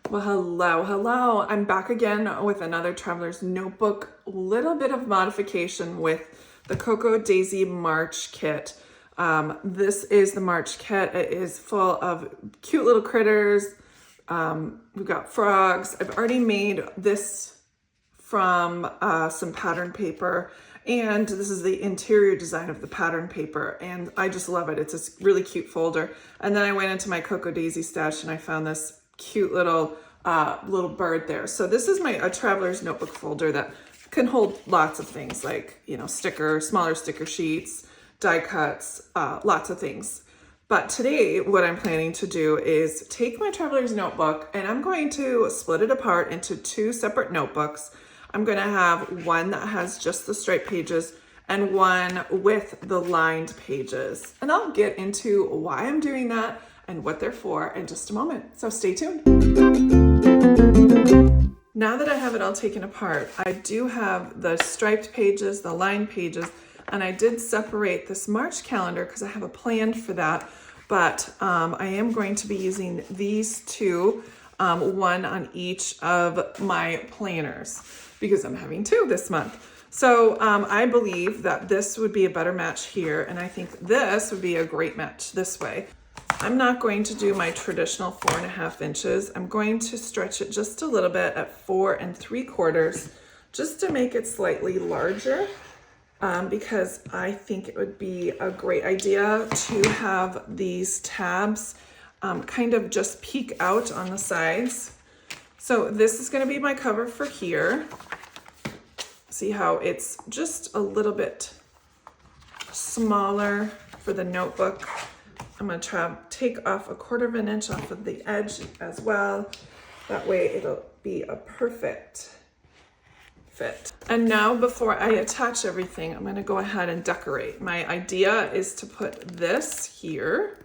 Well, hello. I'm back again with another Traveler's Notebook. A little bit of modification with the Cocoa Daisy March kit. This is the March kit. It is full of cute little critters. We've got frogs. I've already made this from some pattern paper, and this is the interior design of the pattern paper, and I just love it. It's a really cute folder. And then I went into my Cocoa Daisy stash and I found this cute little bird there. So this is a Traveler's Notebook folder that can hold lots of things, like, you know, smaller sticker sheets, die cuts, lots of things. But today what I'm planning to do is take my Traveler's Notebook and I'm going to split it apart into two separate notebooks. I'm going to have one that has just the striped pages and one with the lined pages. And I'll get into why I'm doing that and what they're for in just a moment. So stay tuned. Now that I have it all taken apart, I do have the striped pages, the lined pages, and I did separate this March calendar because I have a plan for that. But I am going to be using these two, one on each of my planners because I'm having two this month. So I believe that this would be a better match here, and I think this would be a great match this way. I'm not going to do my traditional 4.5 inches. I'm going to stretch it just a little bit at 4 3/4, just to make it slightly larger, because I think it would be a great idea to have these tabs kind of just peek out on the sides. So this is going to be my cover for here. See how it's just a little bit smaller for the notebook. I'm going to try to take off 1/4 inch off of the edge as well. That way it'll be a perfect fit. And now before I attach everything, I'm going to go ahead and decorate. My idea is to put this here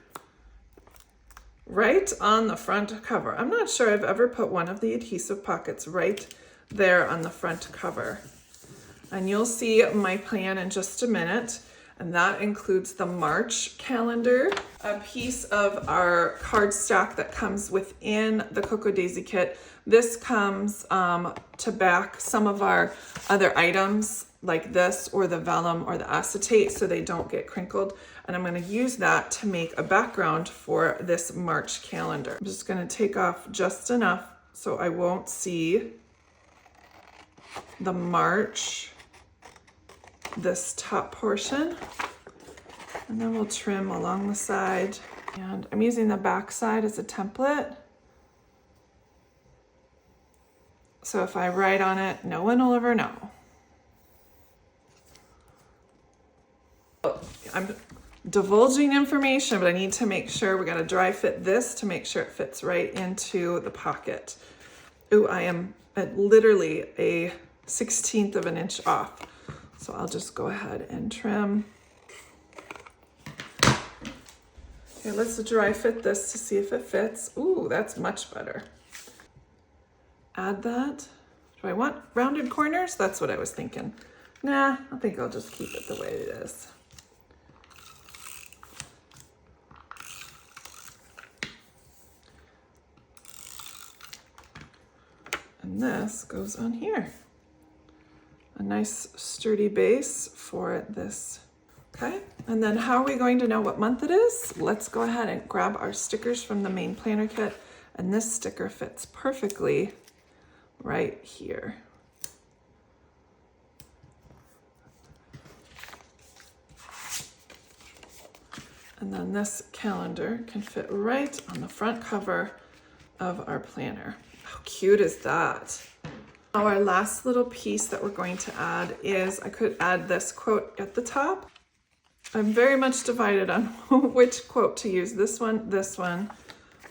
right on the front cover. I'm not sure I've ever put one of the adhesive pockets right there on the front cover. And you'll see my plan in just a minute. And that includes the March calendar, a piece of our cardstock that comes within the Cocoa Daisy kit. This comes to back some of our other items like this, or the vellum or the acetate, so they don't get crinkled. And I'm going to use that to make a background for this March calendar. I'm just going to take off just enough so I won't see the March, this top portion, and then we'll trim along the side. And I'm using the back side as a template, so if I write on it, no one will ever know. I'm divulging information, but I need to make sure we're going to dry fit this to make sure it fits right into the pocket. Ooh, I am at literally a 1/16 of an inch off. So I'll just go ahead and trim. Okay, let's dry fit this to see if it fits. Ooh, that's much better. Add that. Do I want rounded corners? That's what I was thinking. Nah, I think I'll just keep it the way it is. And this goes on here. A nice sturdy base for this. Okay, and then how are we going to know what month it is? Let's go ahead and grab our stickers from the main planner kit, and this sticker fits perfectly right here. And then this calendar can fit right on the front cover of our planner. How cute is that? Our last little piece that we're going to add is, I could add this quote at the top. I'm very much divided on which quote to use, this one,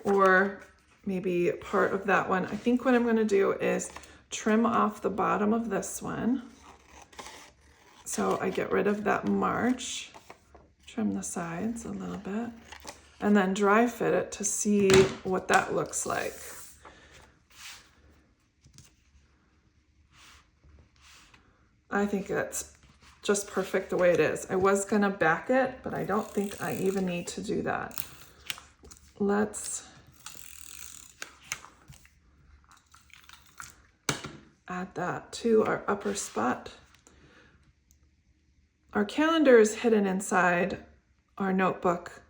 or maybe part of that one. I think what I'm going to do is trim off the bottom of this one, so I get rid of that March, trim the sides a little bit, and then dry fit it to see what that looks like. I think that's just perfect the way it is. I was gonna back it, but I don't think I even need to do that. Let's add that to our upper spot. Our calendar is hidden inside our notebook,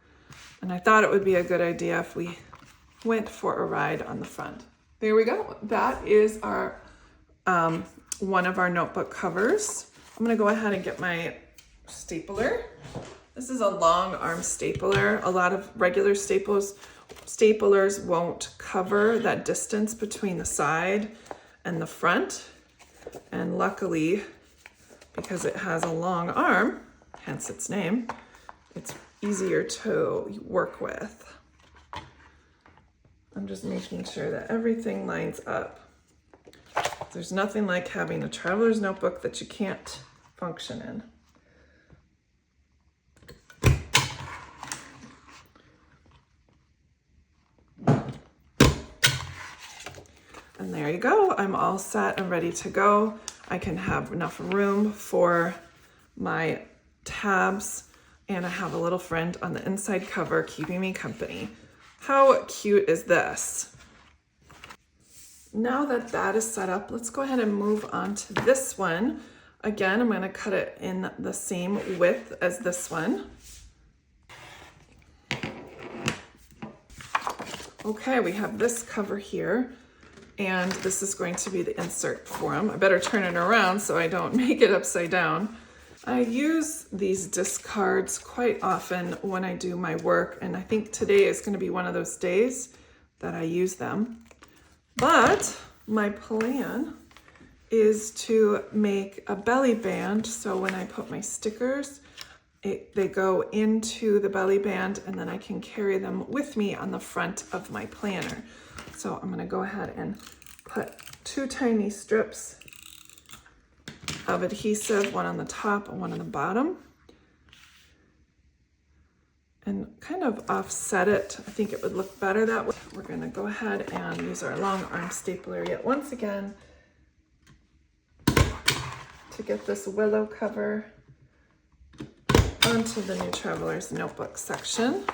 and I thought it would be a good idea if we went for a ride on the front. There we go. That is our one of our notebook covers. I'm gonna go ahead and get my stapler. This is a long arm stapler. A lot of regular staplers won't cover that distance between the side and the front. And luckily, because it has a long arm, hence its name, it's easier to work with. I'm just making sure that everything lines up. There's nothing like having a traveler's notebook that you can't function in. And there you go. I'm all set and ready to go. I can have enough room for my tabs, and I have a little friend on the inside cover keeping me company. How cute is this? Now that that is set up, let's go ahead and move on to this one. Again, I'm going to cut it in the same width as this one. Okay, we have this cover here, and this is going to be the insert form. I better turn it around so I don't make it upside down. I use these discards quite often when I do my work, and I think today is going to be one of those days that I use them. But my plan is to make a belly band, so when I put my stickers, they go into the belly band, and then I can carry them with me on the front of my planner. So I'm going to go ahead and put 2 tiny strips of adhesive, one on the top and one on the bottom, and kind of offset it. I think it would look better that way. We're going to go ahead and use our long arm stapler yet once again to get this willow cover onto the new traveler's notebook section.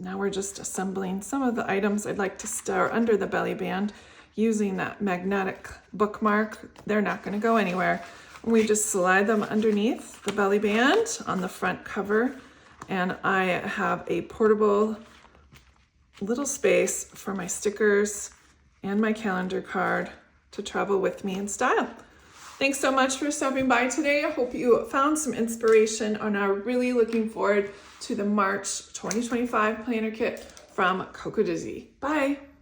Now we're just assembling some of the items I'd like to store under the belly band using that magnetic bookmark. They're not going to go anywhere. We just slide them underneath the belly band on the front cover, and I have a portable little space for my stickers and my calendar card to travel with me in style. Thanks so much for stopping by today. I hope you found some inspiration and are really looking forward to the March 2025 planner kit from KRODesigns. Bye.